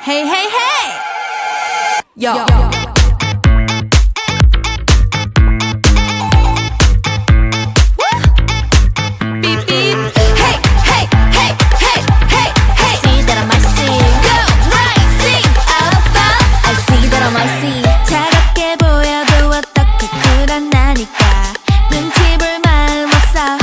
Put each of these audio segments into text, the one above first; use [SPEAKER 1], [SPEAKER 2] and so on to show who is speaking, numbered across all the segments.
[SPEAKER 1] Hey, hey, hey! Yo. Beep, beep. Hey, hey, hey, hey, hey, hey. See that I might see. Go, right, sing. About. I see that I might see. 차갑게 보여도 어떻게 쿨한다니까. 눈치 볼 마음 없어.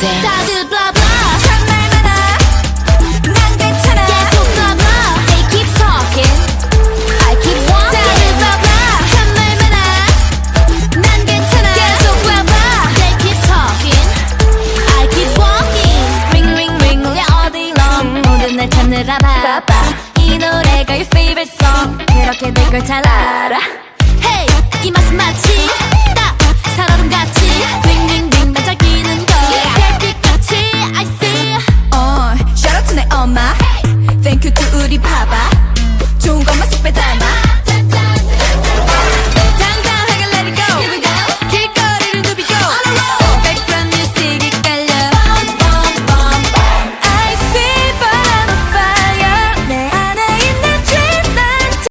[SPEAKER 1] 다들 blah blah 참 말 많아 난 괜찮아 계속 blah blah They keep talking I keep walking 다들 blah blah 참 말 많아 난 괜찮아 계속 blah blah They keep talking I keep walking Ring ring ring 울려 all day long 모든 날 찾느라 바빠 이 노래가 your favorite song 그렇게 될 걸 잘 알아 Hey 이 맛은 마치 딱 살얼음 같이 Ring